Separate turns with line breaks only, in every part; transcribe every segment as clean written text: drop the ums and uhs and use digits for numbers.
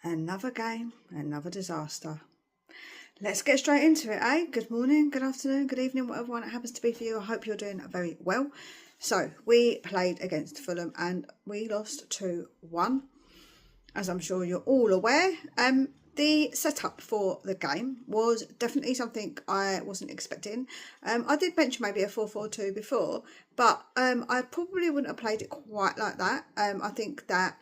Another game, another disaster. Let's get straight into it, eh? Good morning, good afternoon, good evening, whatever one it happens to be for you. I hope you're doing very well. So, we played against Fulham and we lost 2-1, as I'm sure you're all aware. The setup for the game was definitely something I wasn't expecting. I did mention maybe a 4-4-2 before, but I probably wouldn't have played it quite like that. I think that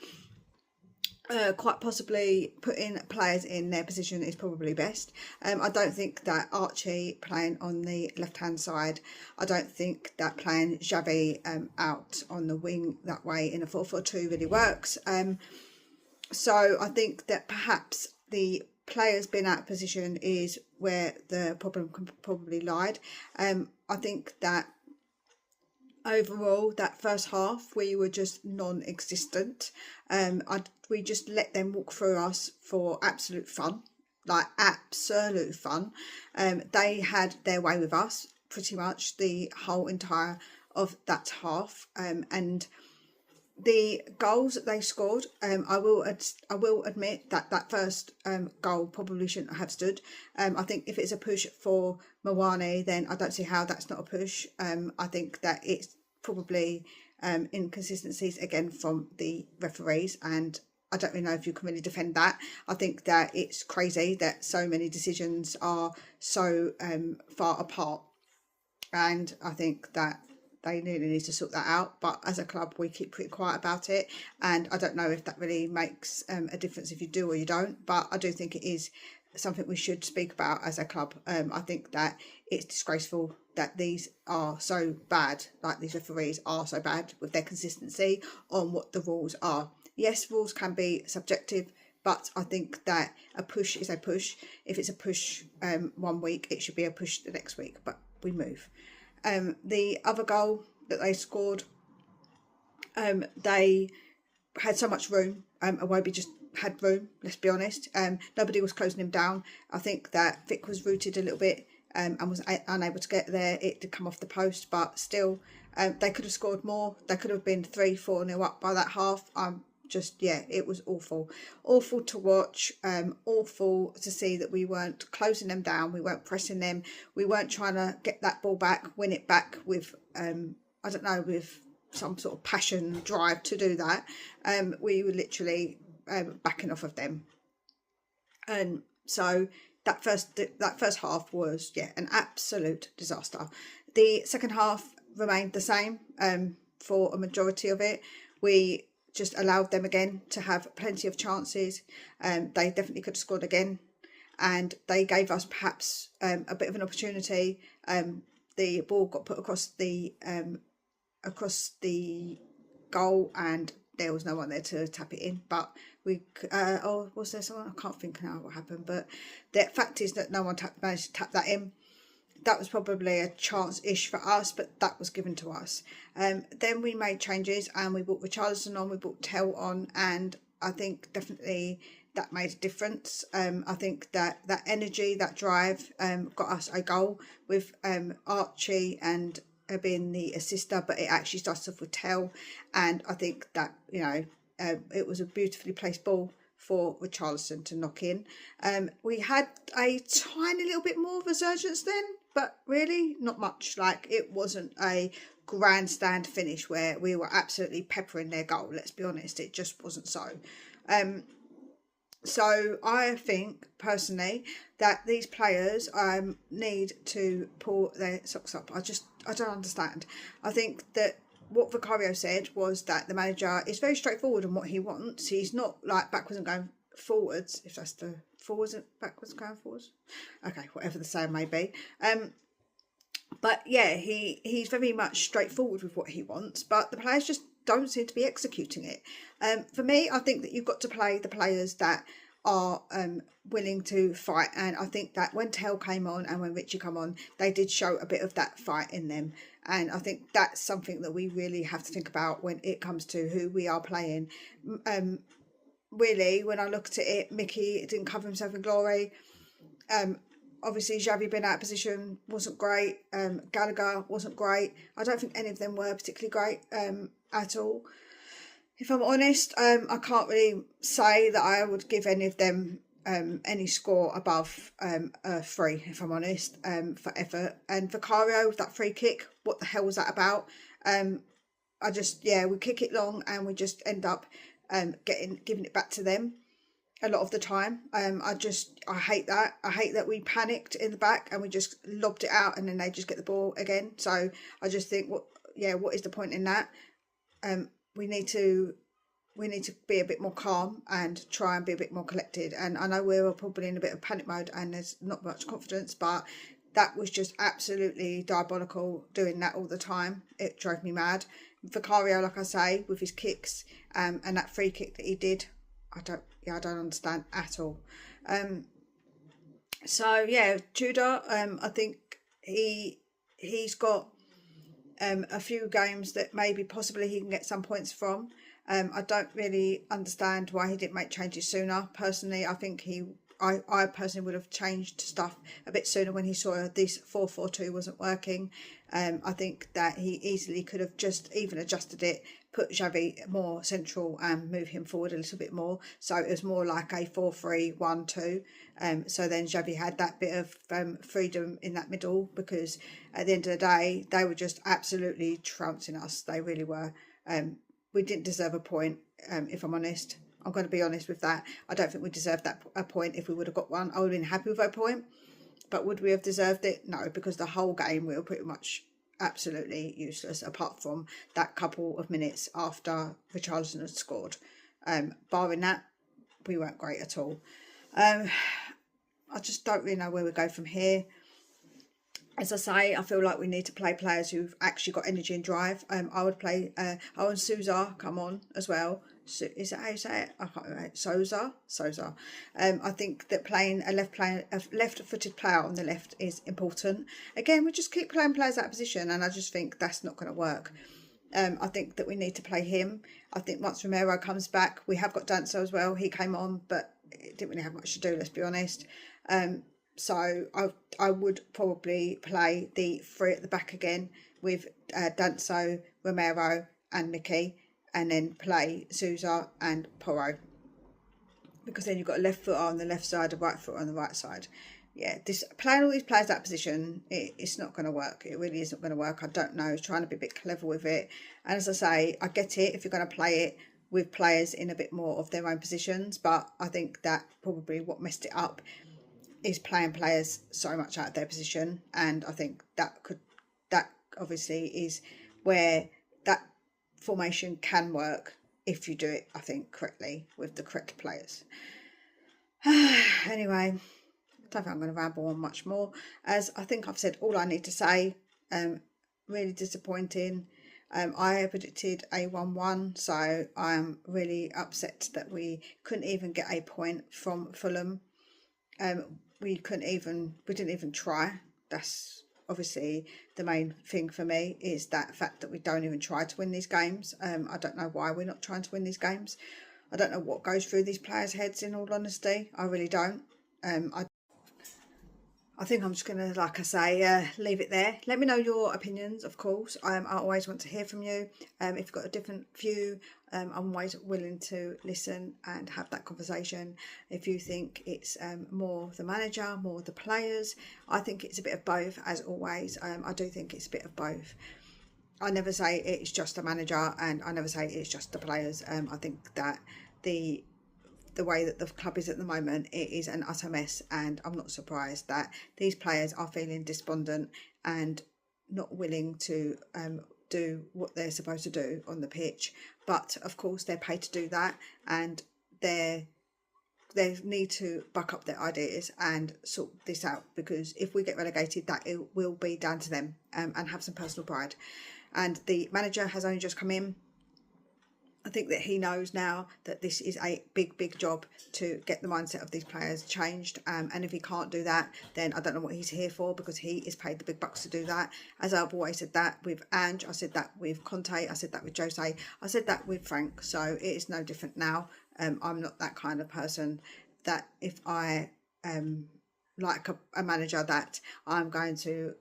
quite possibly putting players in their position is probably best. I don't think that Archie playing on the left hand side, I don't think that playing Xavi out on the wing that way in a 4-4-2 really works. So I think that perhaps the players being out of position is where the problem probably lied. I think that overall, that first half, we were just non-existent. We just let them walk through us for absolute fun, like absolute fun. They had their way with us pretty much the whole entire of that half. And the goals that they scored, I will admit that that first goal probably shouldn't have stood. I think if it's a push for Mawani, then I don't see how that's not a push. I think that it's probably inconsistencies again from the referees, and I don't really know if you can really defend that. I think that it's crazy that so many decisions are so far apart, and I think that they really need to sort that out. But as a club, we keep pretty quiet about it, and I don't know if that really makes a difference if you do or you don't, but I do think it is something we should speak about as a club. I think that it's disgraceful that these are so bad, like these referees are so bad with their consistency on what the rules are. Yes, rules can be subjective, but I think that a push is a push. If it's a push 1 week, it should be a push the next week, but we move. The other goal that they scored, they had so much room. Iwobi just had room, let's be honest. Nobody was closing him down. I think that Vic was rooted a little bit and was unable to get there. It did come off the post, but still, they could have scored more. They could have been 3-4-0 up by that half. It was awful to watch. Awful to see that we weren't closing them down. We weren't pressing them. We weren't trying to get that ball back, win it back with with some sort of passion, drive to do that. We were literally backing off of them, and so that first half was an absolute disaster. The second half remained the same for a majority of it. We just allowed them again to have plenty of chances. They definitely could have scored again, and they gave us perhaps a bit of an opportunity. The ball got put across the goal, and there was no one there to tap it in. But was there someone? I can't think now what happened. But the fact is that no one managed to tap that in. That was probably a chance-ish for us, but that was given to us. Then we made changes and we brought Richarlison on, we brought Tell on, and I think definitely that made a difference. I think that energy, that drive got us a goal with Archie and being the assister, but it actually starts off with Tell, and I think that, it was a beautifully placed ball for Richarlison to knock in. We had a tiny little bit more of a resurgence then, but really not much. Like, it wasn't a grandstand finish where we were absolutely peppering their goal. Let's be honest, it just wasn't so. So I think personally that these players need to pull their socks up. I don't understand. I think that what Vicario said was that the manager is very straightforward in what he wants. He's not like backwards and going forwards, if that's the forwards and backwards and going forwards. Okay, whatever the saying may be. But yeah, he's very much straightforward with what he wants, but the players just don't seem to be executing it. For me, I think that you've got to play the players that are willing to fight, and I think that when Tell came on and when Richie come on, they did show a bit of that fight in them, and I think that's something that we really have to think about when it comes to who we are playing. Really, when I looked at it, Mickey didn't cover himself in glory. Obviously, Xavi being out of position wasn't great. Gallagher wasn't great. I don't think any of them were particularly great at all. If I'm honest, I can't really say that I would give any of them any score above a 3, if I'm honest, for effort. And Vicario with that free kick, what the hell was that about? I just, yeah, we kick it long and we just end up giving it back to them a lot of the time. I hate that. I hate that we panicked in the back and we just lobbed it out and then they just get the ball again. So I just think, what is the point in that? We need to be a bit more calm and try and be a bit more collected. And I know we're probably in a bit of panic mode and there's not much confidence, but that was just absolutely diabolical, doing that all the time. It drove me mad. Vicario, like I say, with his kicks and that free kick that he did, I don't understand at all. So yeah, Tudor, I think he's got a few games that maybe possibly he can get some points from. I don't really understand why he didn't make changes sooner. Personally, I think I personally would have changed stuff a bit sooner when he saw this 4-4-2 wasn't working. I think that he easily could have just even adjusted it, put Xavi more central and move him forward a little bit more. So it was more like a 4-3-1-2. So then Xavi had that bit of freedom in that middle, because at the end of the day, they were just absolutely trouncing us. They really were. We didn't deserve a point, if I'm honest. I'm going to be honest with that. I don't think we deserved a point. If we would have got one, I would have been happy with a point. But would we have deserved it? No, because the whole game we were pretty much absolutely useless, apart from that couple of minutes after Richarlison had scored. Barring that, we weren't great at all. I just don't really know where we go from here. As I say, I feel like we need to play players who've actually got energy and drive. I would play Owen Sousa come on as well. So, is that how you say it? I can't remember. Sousa. I think that playing a left-footed player on the left is important. Again, we just keep playing players out of position, and I just think that's not going to work. I think that we need to play him. I think once Romero comes back, we have got Danso as well. He came on, but it didn't really have much to do, let's be honest. So I would probably play the 3 at the back again with Danso, Romero and Mickey, and then play Sousa and Porro, because then you've got a left footer on the left side, a right footer on the right side. Yeah, playing all these players that position, it's not going to work. It really isn't going to work. I don't know. Trying to be a bit clever with it. And as I say, I get it if you're going to play it with players in a bit more of their own positions, but I think that probably what messed it up is playing players so much out of their position. And I think that obviously is where that formation can work if you do it, I think, correctly with the correct players. Anyway, I don't think I'm going to ramble on much more, as I think I've said all I need to say. Really disappointing. I predicted a 1-1, so I'm really upset that we couldn't even get a point from Fulham. We didn't even try. That's obviously the main thing for me, is that fact that we don't even try to win these games. I don't know why we're not trying to win these games. I don't know what goes through these players' heads, in all honesty. I really don't. I think I'm just going to, like I say, leave it there. Let me know your opinions, of course. I always want to hear from you. If you've got a different view, I'm always willing to listen and have that conversation. If you think it's more the manager, more the players, I think it's a bit of both, as always. I do think it's a bit of both. I never say it's just the manager, and I never say it's just the players. I think that the way that the club is at the moment, it is an utter mess, and I'm not surprised that these players are feeling despondent and not willing to do what they're supposed to do on the pitch. But of course they're paid to do that, and they need to buck up their ideas and sort this out, because if we get relegated, that it will be down to them, and have some personal pride. And the manager has only just come in. I think that he knows now that this is a big job to get the mindset of these players changed. And if he can't do that, then I don't know what he's here for, because he is paid the big bucks to do that. As I've always said that with Ange, I said that with Conte, I said that with Jose, I said that with Frank. So it is no different now. I'm not that kind of person that if I like a manager that I'm going to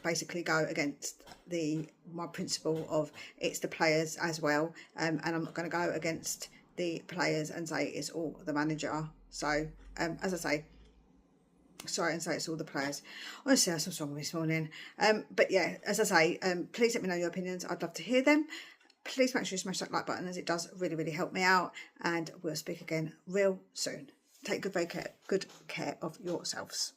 basically go against my principle of it's the players as well, and I'm not going to go against the players and say it's all the manager. So as I say, sorry, and say it's all the players. Honestly, that's what's wrong this morning. But yeah, as I say, please let me know your opinions. I'd love to hear them. Please make sure you smash that like button, as it does really help me out, and we'll speak again real soon. Take good care of yourselves.